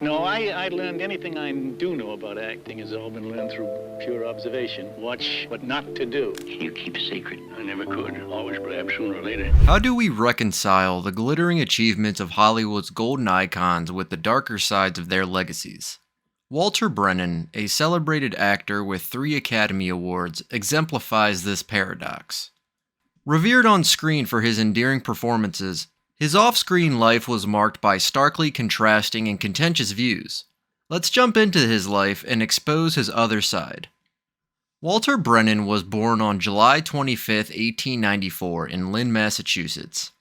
No, I learned anything I do know about acting has all been learned through pure observation. Watch what not to do. You keep a secret. I never could. Always, perhaps sooner or later. How do we reconcile the glittering achievements of Hollywood's golden icons with the darker sides of their legacies? Walter Brennan, a celebrated actor with 3 Academy Awards, exemplifies this paradox. Revered on screen for his endearing performances, his off-screen life was marked by starkly contrasting and contentious views. Let's jump into his life and expose his other side. Walter Brennan was born on July 25, 1894 in Lynn, Massachusetts.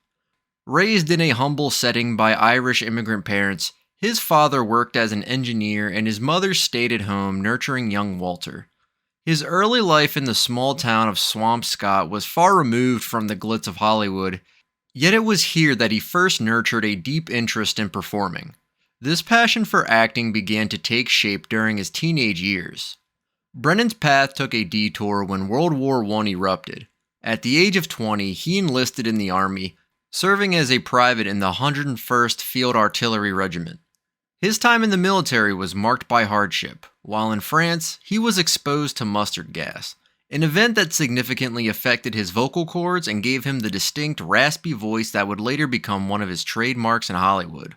Raised in a humble setting by Irish immigrant parents, his father worked as an engineer and his mother stayed at home nurturing young Walter. His early life in the small town of Swampscott was far removed from the glitz of Hollywood, yet it was here that he first nurtured a deep interest in performing. This passion for acting began to take shape during his teenage years. Brennan's path took a detour when World War I erupted. At the age of 20, he enlisted in the Army, serving as a private in the 101st Field Artillery Regiment. His time in the military was marked by hardship. While in France, he was exposed to mustard gas, an event that significantly affected his vocal cords and gave him the distinct, raspy voice that would later become one of his trademarks in Hollywood.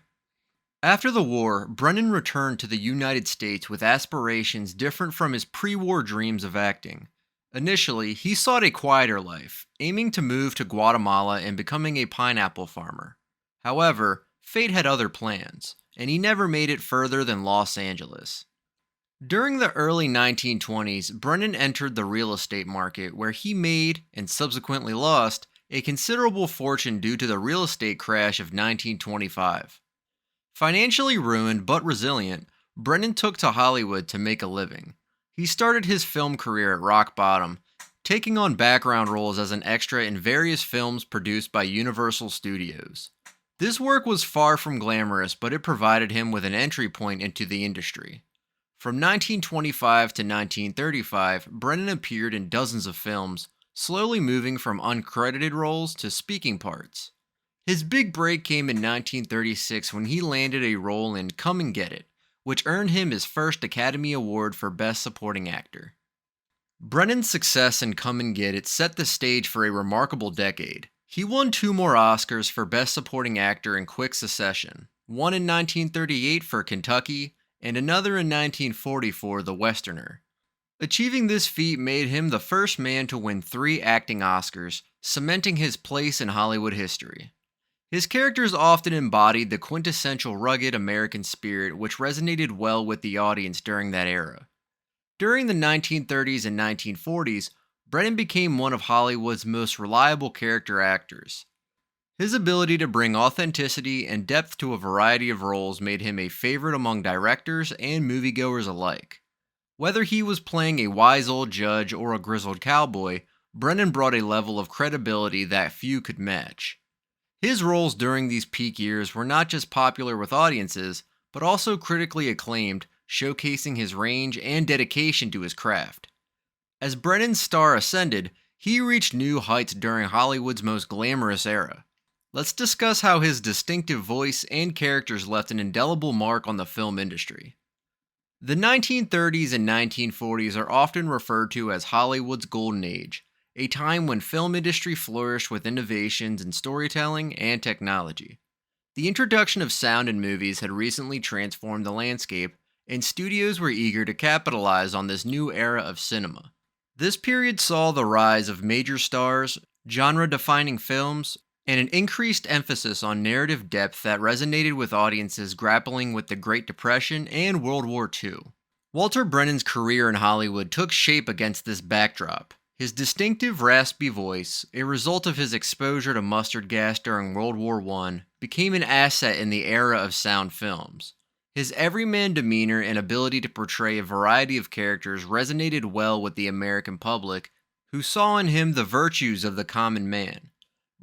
After the war, Brennan returned to the United States with aspirations different from his pre-war dreams of acting. Initially, he sought a quieter life, aiming to move to Guatemala and becoming a pineapple farmer. However, fate had other plans, and he never made it further than Los Angeles. During the early 1920s, Brennan entered the real estate market where he made, and subsequently lost, a considerable fortune due to the real estate crash of 1925. Financially ruined but resilient, Brennan took to Hollywood to make a living. He started his film career at rock bottom, taking on background roles as an extra in various films produced by Universal Studios. This work was far from glamorous, but it provided him with an entry point into the industry. From 1925 to 1935, Brennan appeared in dozens of films, slowly moving from uncredited roles to speaking parts. His big break came in 1936 when he landed a role in Come and Get It, which earned him his first Academy Award for Best Supporting Actor. Brennan's success in Come and Get It set the stage for a remarkable decade. He won 2 more Oscars for Best Supporting Actor in quick succession, one in 1938 for Kentucky, and another in 1940 for The Westerner. Achieving this feat made him the first man to win 3 acting Oscars, cementing his place in Hollywood history. His characters often embodied the quintessential rugged American spirit which resonated well with the audience during that era. During the 1930s and 1940s, Brennan became one of Hollywood's most reliable character actors. His ability to bring authenticity and depth to a variety of roles made him a favorite among directors and moviegoers alike. Whether he was playing a wise old judge or a grizzled cowboy, Brennan brought a level of credibility that few could match. His roles during these peak years were not just popular with audiences, but also critically acclaimed, showcasing his range and dedication to his craft. As Brennan's star ascended, he reached new heights during Hollywood's most glamorous era. Let's discuss how his distinctive voice and characters left an indelible mark on the film industry. The 1930s and 1940s are often referred to as Hollywood's golden age, a time when film industry flourished with innovations in storytelling and technology. The introduction of sound in movies had recently transformed the landscape, and studios were eager to capitalize on this new era of cinema. This period saw the rise of major stars, genre-defining films, and an increased emphasis on narrative depth that resonated with audiences grappling with the Great Depression and World War II. Walter Brennan's career in Hollywood took shape against this backdrop. His distinctive raspy voice, a result of his exposure to mustard gas during World War I, became an asset in the era of sound films. His everyman demeanor and ability to portray a variety of characters resonated well with the American public, who saw in him the virtues of the common man.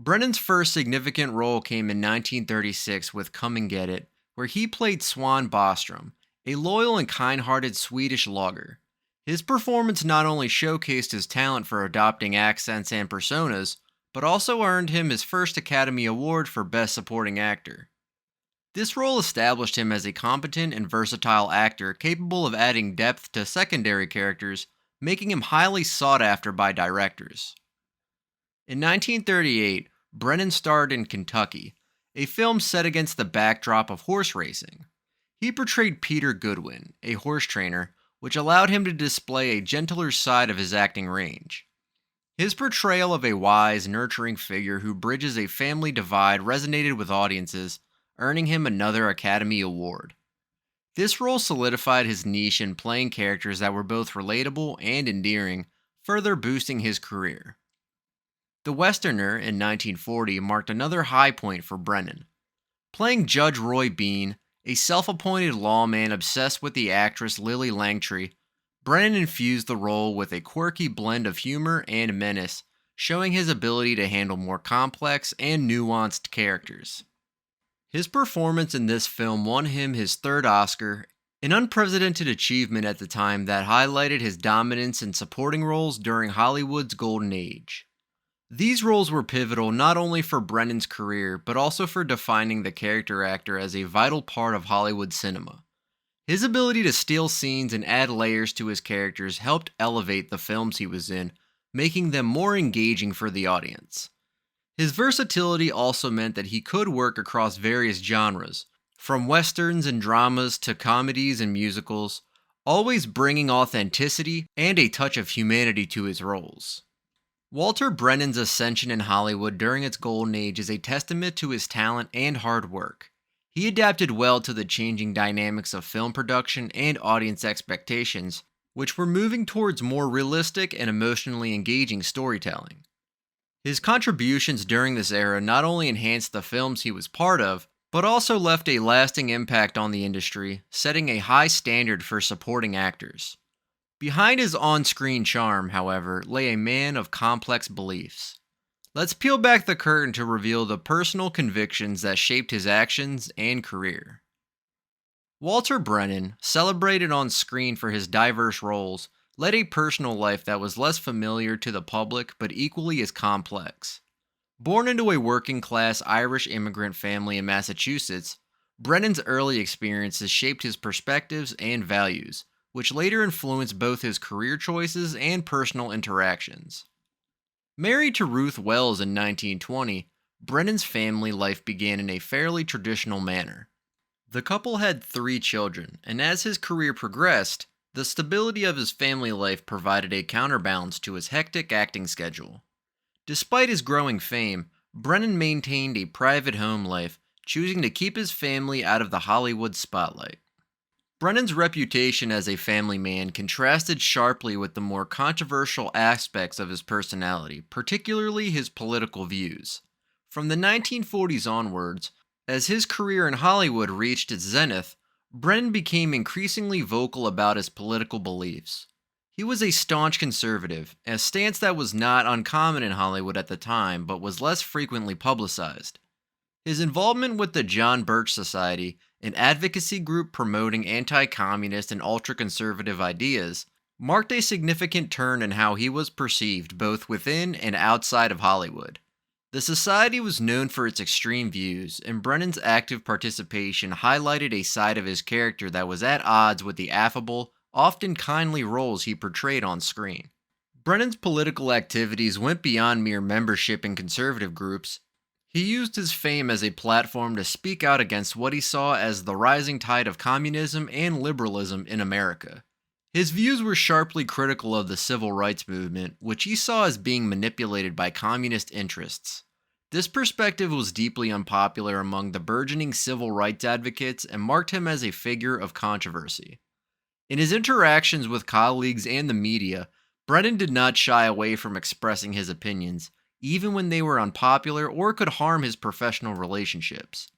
Brennan's first significant role came in 1936 with Come and Get It, where he played Swan Bostrom, a loyal and kind-hearted Swedish logger. His performance not only showcased his talent for adopting accents and personas, but also earned him his first Academy Award for Best Supporting Actor. This role established him as a competent and versatile actor capable of adding depth to secondary characters, making him highly sought after by directors. In 1938, Brennan starred in Kentucky, a film set against the backdrop of horse racing. He portrayed Peter Goodwin, a horse trainer, which allowed him to display a gentler side of his acting range. His portrayal of a wise, nurturing figure who bridges a family divide resonated with audiences, earning him another Academy Award. This role solidified his niche in playing characters that were both relatable and endearing, further boosting his career. The Westerner in 1940 marked another high point for Brennan. Playing Judge Roy Bean, a self-appointed lawman obsessed with the actress Lily Langtry, Brennan infused the role with a quirky blend of humor and menace, showing his ability to handle more complex and nuanced characters. His performance in this film won him his third Oscar, an unprecedented achievement at the time that highlighted his dominance in supporting roles during Hollywood's golden age. These roles were pivotal not only for Brennan's career, but also for defining the character actor as a vital part of Hollywood cinema. His ability to steal scenes and add layers to his characters helped elevate the films he was in, making them more engaging for the audience. His versatility also meant that he could work across various genres, from westerns and dramas to comedies and musicals, always bringing authenticity and a touch of humanity to his roles. Walter Brennan's ascension in Hollywood during its golden age is a testament to his talent and hard work. He adapted well to the changing dynamics of film production and audience expectations, which were moving towards more realistic and emotionally engaging storytelling. His contributions during this era not only enhanced the films he was part of, but also left a lasting impact on the industry, setting a high standard for supporting actors. Behind his on-screen charm, however, lay a man of complex beliefs. Let's peel back the curtain to reveal the personal convictions that shaped his actions and career. Walter Brennan, celebrated on screen for his diverse roles, led a personal life that was less familiar to the public but equally as complex. Born into a working-class Irish immigrant family in Massachusetts, Brennan's early experiences shaped his perspectives and values, which later influenced both his career choices and personal interactions. Married to Ruth Wells in 1920, Brennan's family life began in a fairly traditional manner. The couple had 3 children, and as his career progressed, the stability of his family life provided a counterbalance to his hectic acting schedule. Despite his growing fame, Brennan maintained a private home life, choosing to keep his family out of the Hollywood spotlight. Brennan's reputation as a family man contrasted sharply with the more controversial aspects of his personality, particularly his political views. From the 1940s onwards, as his career in Hollywood reached its zenith, Brennan became increasingly vocal about his political beliefs. He was a staunch conservative, a stance that was not uncommon in Hollywood at the time but was less frequently publicized. His involvement with the Birch Society, an advocacy group promoting anti-communist and ultra-conservative ideas, marked a significant turn in how he was perceived both within and outside of Hollywood. The society was known for its extreme views, and Brennan's active participation highlighted a side of his character that was at odds with the affable, often kindly roles he portrayed on screen. Brennan's political activities went beyond mere membership in conservative groups. He used his fame as a platform to speak out against what he saw as the rising tide of communism and liberalism in America. His views were sharply critical of the civil rights movement, which he saw as being manipulated by communist interests. This perspective was deeply unpopular among the burgeoning civil rights advocates and marked him as a figure of controversy. In his interactions with colleagues and the media, Brennan did not shy away from expressing his opinions, even when they were unpopular or could harm his professional relationships.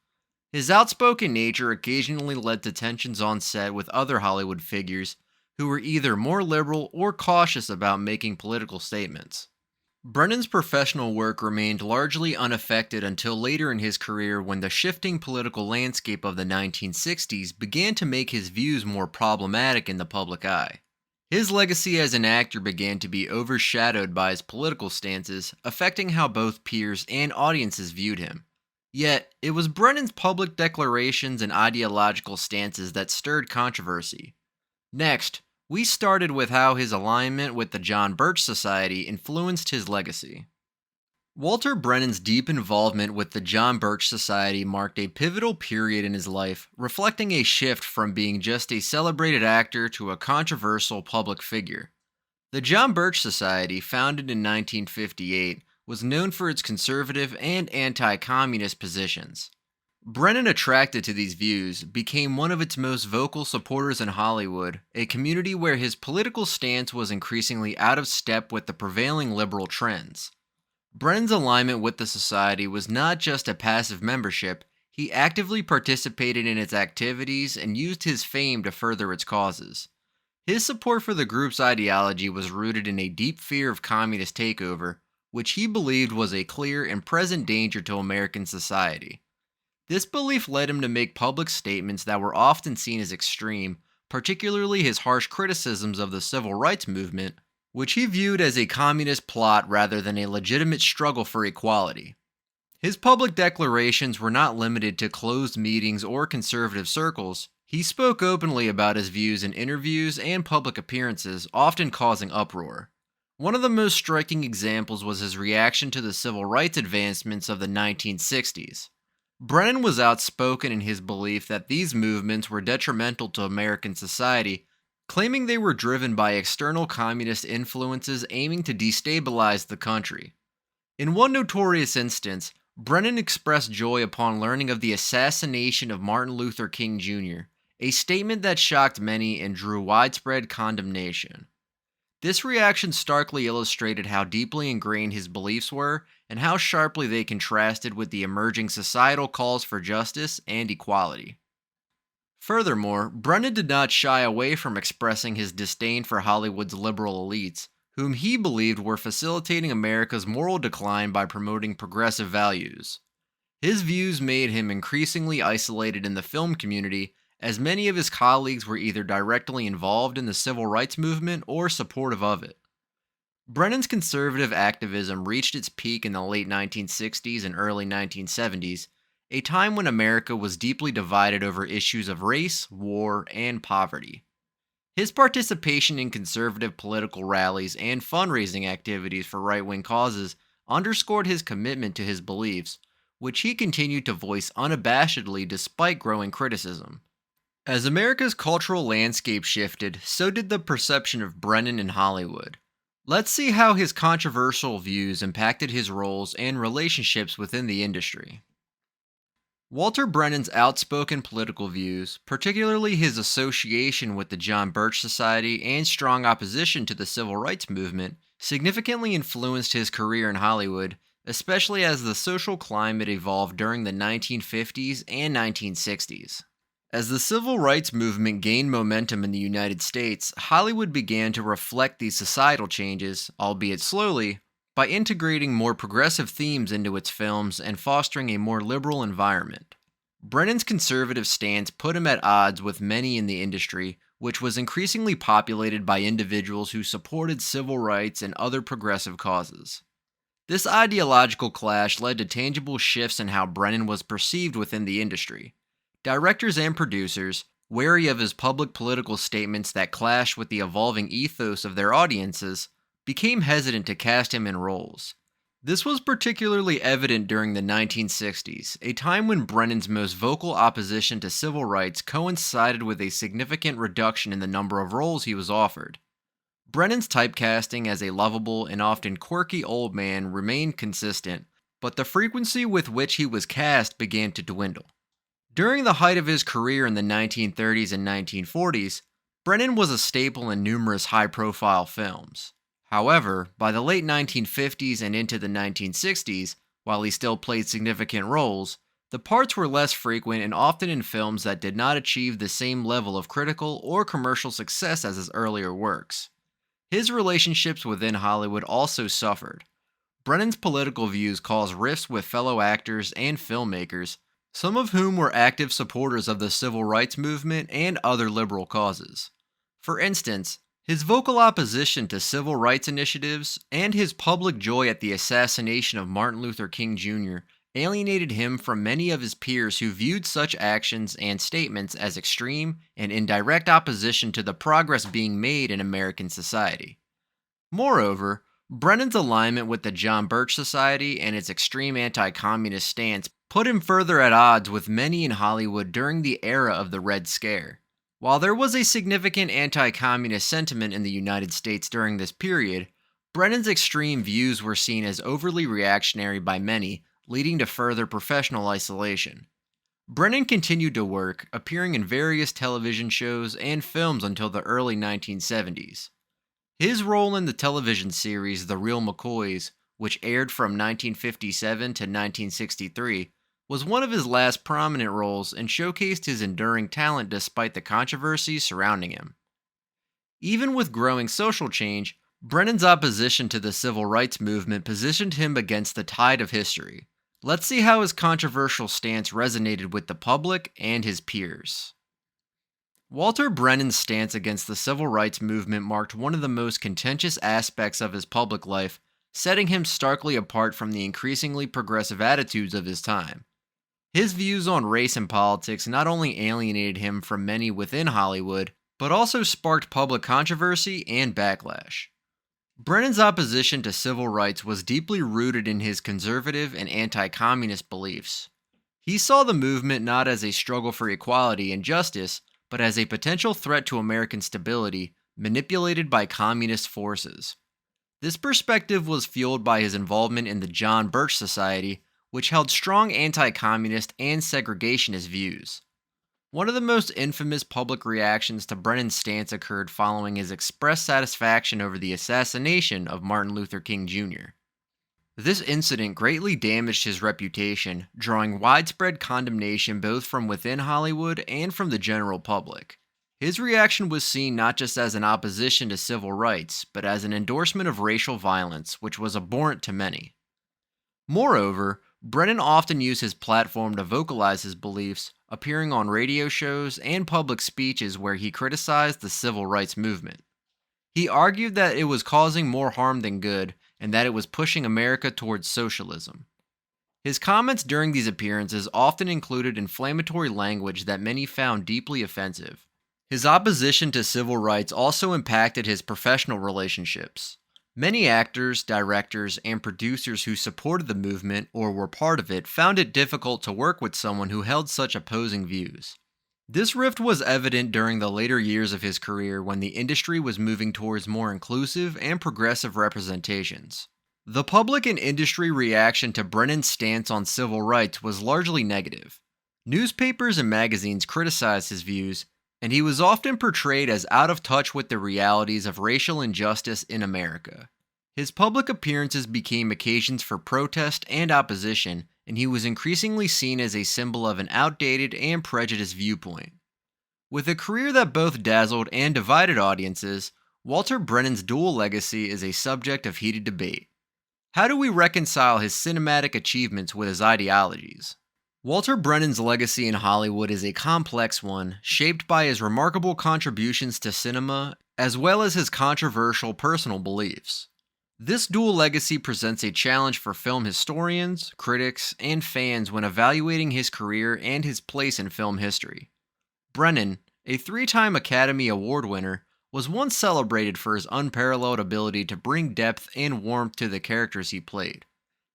His outspoken nature occasionally led to tensions on set with other Hollywood figures who were either more liberal or cautious about making political statements. Brennan's professional work remained largely unaffected until later in his career when the shifting political landscape of the 1960s began to make his views more problematic in the public eye. His legacy as an actor began to be overshadowed by his political stances, affecting how both peers and audiences viewed him. Yet, it was Brennan's public declarations and ideological stances that stirred controversy. Next, we started with how his alignment with the Birch Society influenced his legacy. Walter Brennan's deep involvement with the Birch Society marked a pivotal period in his life, reflecting a shift from being just a celebrated actor to a controversial public figure. The Birch Society, founded in 1958, was known for its conservative and anti-communist positions. Brennan, attracted to these views, became one of its most vocal supporters in Hollywood, a community where his political stance was increasingly out of step with the prevailing liberal trends. Brennan's alignment with the society was not just a passive membership, he actively participated in its activities and used his fame to further its causes. His support for the group's ideology was rooted in a deep fear of communist takeover, which he believed was a clear and present danger to American society. This belief led him to make public statements that were often seen as extreme, particularly his harsh criticisms of the civil rights movement, which he viewed as a communist plot rather than a legitimate struggle for equality. His public declarations were not limited to closed meetings or conservative circles. He spoke openly about his views in interviews and public appearances, often causing uproar. One of the most striking examples was his reaction to the civil rights advancements of the 1960s. Brennan was outspoken in his belief that these movements were detrimental to American society, claiming they were driven by external communist influences aiming to destabilize the country. In one notorious instance, Brennan expressed joy upon learning of the assassination of Martin Luther King Jr., a statement that shocked many and drew widespread condemnation. This reaction starkly illustrated how deeply ingrained his beliefs were and how sharply they contrasted with the emerging societal calls for justice and equality. Furthermore, Brennan did not shy away from expressing his disdain for Hollywood's liberal elites, whom he believed were facilitating America's moral decline by promoting progressive values. His views made him increasingly isolated in the film community, as many of his colleagues were either directly involved in the civil rights movement or supportive of it. Brennan's conservative activism reached its peak in the late 1960s and early 1970s, a time when America was deeply divided over issues of race, war, and poverty. His participation in conservative political rallies and fundraising activities for right-wing causes underscored his commitment to his beliefs, which he continued to voice unabashedly despite growing criticism. As America's cultural landscape shifted, so did the perception of Brennan in Hollywood. Let's see how his controversial views impacted his roles and relationships within the industry. Walter Brennan's outspoken political views, particularly his association with the Birch Society and strong opposition to the civil rights movement, significantly influenced his career in Hollywood, especially as the social climate evolved during the 1950s and 1960s. As the civil rights movement gained momentum in the United States, Hollywood began to reflect these societal changes, albeit slowly, by integrating more progressive themes into its films and fostering a more liberal environment. Brennan's conservative stance put him at odds with many in the industry, which was increasingly populated by individuals who supported civil rights and other progressive causes. This ideological clash led to tangible shifts in how Brennan was perceived within the industry. Directors and producers, wary of his public political statements that clashed with the evolving ethos of their audiences, became hesitant to cast him in roles. This was particularly evident during the 1960s, a time when Brennan's most vocal opposition to civil rights coincided with a significant reduction in the number of roles he was offered. Brennan's typecasting as a lovable and often quirky old man remained consistent, but the frequency with which he was cast began to dwindle. During the height of his career in the 1930s and 1940s, Brennan was a staple in numerous high-profile films. However, by the late 1950s and into the 1960s, while he still played significant roles, the parts were less frequent and often in films that did not achieve the same level of critical or commercial success as his earlier works. His relationships within Hollywood also suffered. Brennan's political views caused rifts with fellow actors and filmmakers, some of whom were active supporters of the civil rights movement and other liberal causes. For instance, his vocal opposition to civil rights initiatives and his public joy at the assassination of Martin Luther King Jr. alienated him from many of his peers who viewed such actions and statements as extreme and in direct opposition to the progress being made in American society. Moreover, Brennan's alignment with the John Birch Society and its extreme anti-communist stance put him further at odds with many in Hollywood during the era of the Red Scare. While there was a significant anti-communist sentiment in the United States during this period, Brennan's extreme views were seen as overly reactionary by many, leading to further professional isolation. Brennan continued to work, appearing in various television shows and films until the early 1970s. His role in the television series The Real McCoys, which aired from 1957 to 1963, was one of his last prominent roles and showcased his enduring talent despite the controversies surrounding him. Even with growing social change, Brennan's opposition to the civil rights movement positioned him against the tide of history. Let's see how his controversial stance resonated with the public and his peers. Walter Brennan's stance against the civil rights movement marked one of the most contentious aspects of his public life, setting him starkly apart from the increasingly progressive attitudes of his time. His views on race and politics not only alienated him from many within Hollywood, but also sparked public controversy and backlash. Brennan's opposition to civil rights was deeply rooted in his conservative and anti-communist beliefs. He saw the movement not as a struggle for equality and justice, but as a potential threat to American stability, manipulated by communist forces. This perspective was fueled by his involvement in the John Birch Society, which held strong anti-communist and segregationist views. One of the most infamous public reactions to Brennan's stance occurred following his expressed satisfaction over the assassination of Martin Luther King Jr. This incident greatly damaged his reputation, drawing widespread condemnation both from within Hollywood and from the general public. His reaction was seen not just as an opposition to civil rights, but as an endorsement of racial violence, which was abhorrent to many. Moreover, Brennan often used his platform to vocalize his beliefs, appearing on radio shows and public speeches where he criticized the civil rights movement. He argued that it was causing more harm than good, and that it was pushing America towards socialism. His comments during these appearances often included inflammatory language that many found deeply offensive. His opposition to civil rights also impacted his professional relationships. Many actors, directors, and producers who supported the movement or were part of it found it difficult to work with someone who held such opposing views. This rift was evident during the later years of his career when the industry was moving towards more inclusive and progressive representations. The public and industry reaction to Brennan's stance on civil rights was largely negative. Newspapers and magazines criticized his views, and he was often portrayed as out of touch with the realities of racial injustice in America. His public appearances became occasions for protest and opposition, and he was increasingly seen as a symbol of an outdated and prejudiced viewpoint. With a career that both dazzled and divided audiences, Walter Brennan's dual legacy is a subject of heated debate. How do we reconcile his cinematic achievements with his ideologies? Walter Brennan's legacy in Hollywood is a complex one, shaped by his remarkable contributions to cinema, as well as his controversial personal beliefs. This dual legacy presents a challenge for film historians, critics, and fans when evaluating his career and his place in film history. Brennan, a three-time Academy Award winner, was once celebrated for his unparalleled ability to bring depth and warmth to the characters he played.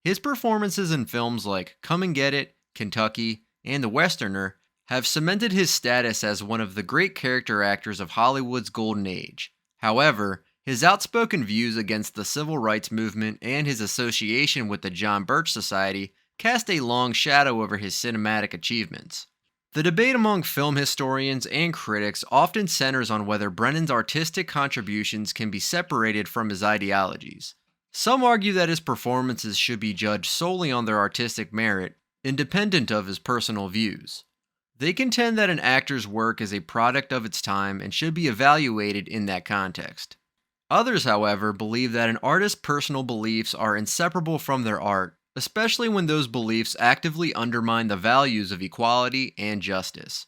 His performances in films like Come and Get It, Kentucky, and The Westerner have cemented his status as one of the great character actors of Hollywood's golden age. However, his outspoken views against the civil rights movement and his association with the John Birch Society cast a long shadow over his cinematic achievements. The debate among film historians and critics often centers on whether Brennan's artistic contributions can be separated from his ideologies. Some argue that his performances should be judged solely on their artistic merit, independent of his personal views. They contend that an actor's work is a product of its time and should be evaluated in that context. Others, however, believe that an artist's personal beliefs are inseparable from their art, especially when those beliefs actively undermine the values of equality and justice.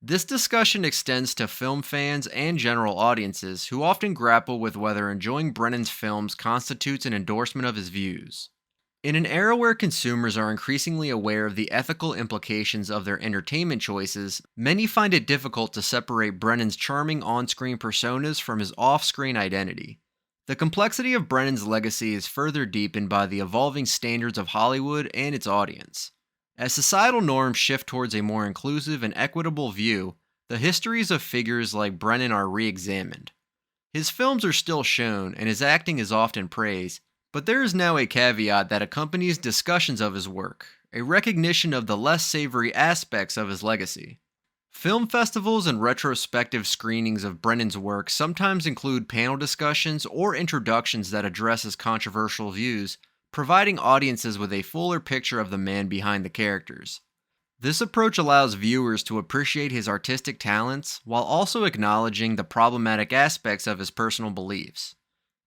This discussion extends to film fans and general audiences who often grapple with whether enjoying Brennan's films constitutes an endorsement of his views. In an era where consumers are increasingly aware of the ethical implications of their entertainment choices, many find it difficult to separate Brennan's charming on-screen personas from his off-screen identity. The complexity of Brennan's legacy is further deepened by the evolving standards of Hollywood and its audience. As societal norms shift towards a more inclusive and equitable view, the histories of figures like Brennan are re-examined. His films are still shown, and his acting is often praised, but there is now a caveat that accompanies discussions of his work, a recognition of the less savory aspects of his legacy. Film festivals and retrospective screenings of Brennan's work sometimes include panel discussions or introductions that address his controversial views, providing audiences with a fuller picture of the man behind the characters. This approach allows viewers to appreciate his artistic talents while also acknowledging the problematic aspects of his personal beliefs.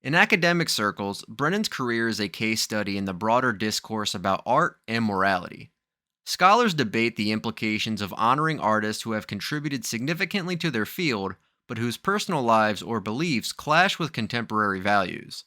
In academic circles, Brennan's career is a case study in the broader discourse about art and morality. Scholars debate the implications of honoring artists who have contributed significantly to their field, but whose personal lives or beliefs clash with contemporary values.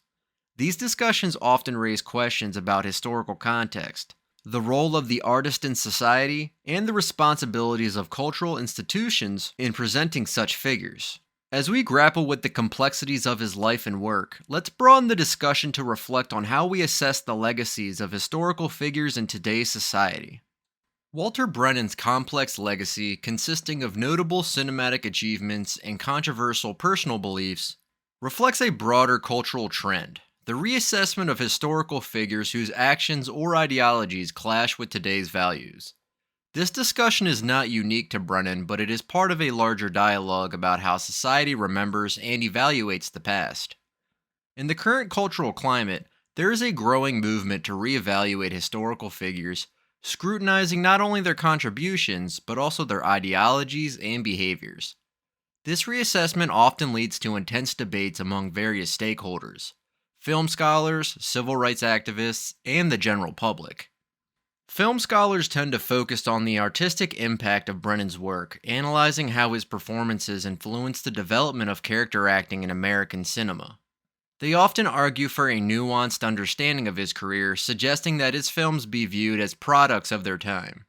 These discussions often raise questions about historical context, the role of the artist in society, and the responsibilities of cultural institutions in presenting such figures. As we grapple with the complexities of his life and work, let's broaden the discussion to reflect on how we assess the legacies of historical figures in today's society. Walter Brennan's complex legacy, consisting of notable cinematic achievements and controversial personal beliefs, reflects a broader cultural trend, the reassessment of historical figures whose actions or ideologies clash with today's values. This discussion is not unique to Brennan, but it is part of a larger dialogue about how society remembers and evaluates the past. In the current cultural climate, there is a growing movement to reevaluate historical figures, scrutinizing not only their contributions, but also their ideologies and behaviors. This reassessment often leads to intense debates among various stakeholders: film scholars, civil rights activists, and the general public. Film scholars tend to focus on the artistic impact of Brennan's work, analyzing how his performances influenced the development of character acting in American cinema. They often argue for a nuanced understanding of his career, suggesting that his films be viewed as products of their time.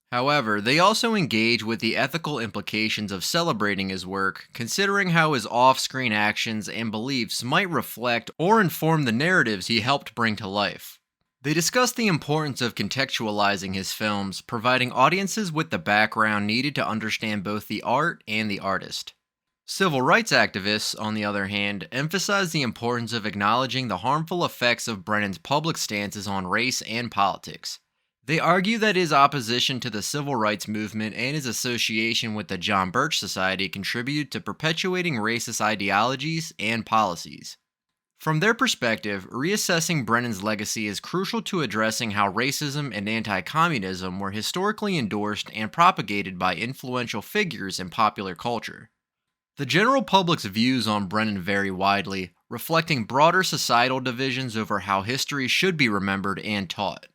However, they also engage with the ethical implications of celebrating his work, considering how his off-screen actions and beliefs might reflect or inform the narratives he helped bring to life. They discuss the importance of contextualizing his films, providing audiences with the background needed to understand both the art and the artist. Civil rights activists, on the other hand, emphasize the importance of acknowledging the harmful effects of Brennan's public stances on race and politics. They argue that his opposition to the civil rights movement and his association with the Birch Society contributed to perpetuating racist ideologies and policies. From their perspective, reassessing Brennan's legacy is crucial to addressing how racism and anti-communism were historically endorsed and propagated by influential figures in popular culture. The general public's views on Brennan vary widely, reflecting broader societal divisions over how history should be remembered and taught.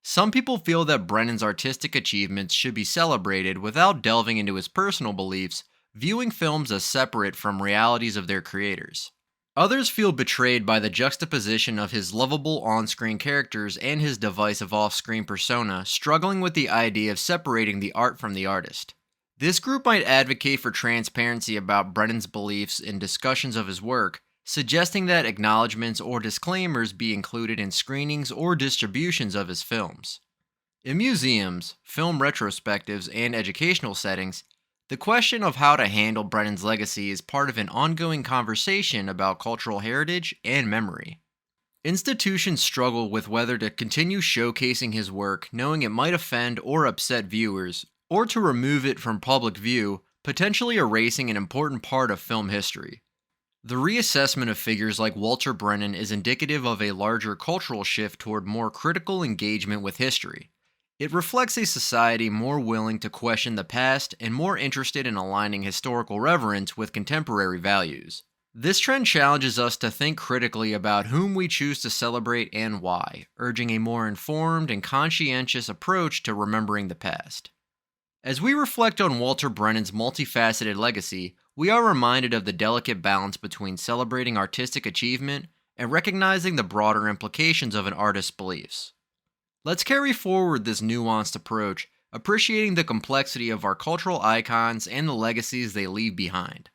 Some people feel that Brennan's artistic achievements should be celebrated without delving into his personal beliefs, viewing films as separate from realities of their creators. Others feel betrayed by the juxtaposition of his lovable on-screen characters and his divisive off-screen persona, struggling with the idea of separating the art from the artist. This group might advocate for transparency about Brennan's beliefs in discussions of his work, suggesting that acknowledgments or disclaimers be included in screenings or distributions of his films. In museums, film retrospectives, and educational settings, the question of how to handle Brennan's legacy is part of an ongoing conversation about cultural heritage and memory. Institutions struggle with whether to continue showcasing his work, knowing it might offend or upset viewers, or to remove it from public view, potentially erasing an important part of film history. The reassessment of figures like Walter Brennan is indicative of a larger cultural shift toward more critical engagement with history. It reflects a society more willing to question the past and more interested in aligning historical reverence with contemporary values. This trend challenges us to think critically about whom we choose to celebrate and why, urging a more informed and conscientious approach to remembering the past. As we reflect on Walter Brennan's multifaceted legacy, we are reminded of the delicate balance between celebrating artistic achievement and recognizing the broader implications of an artist's beliefs. Let's carry forward this nuanced approach, appreciating the complexity of our cultural icons and the legacies they leave behind.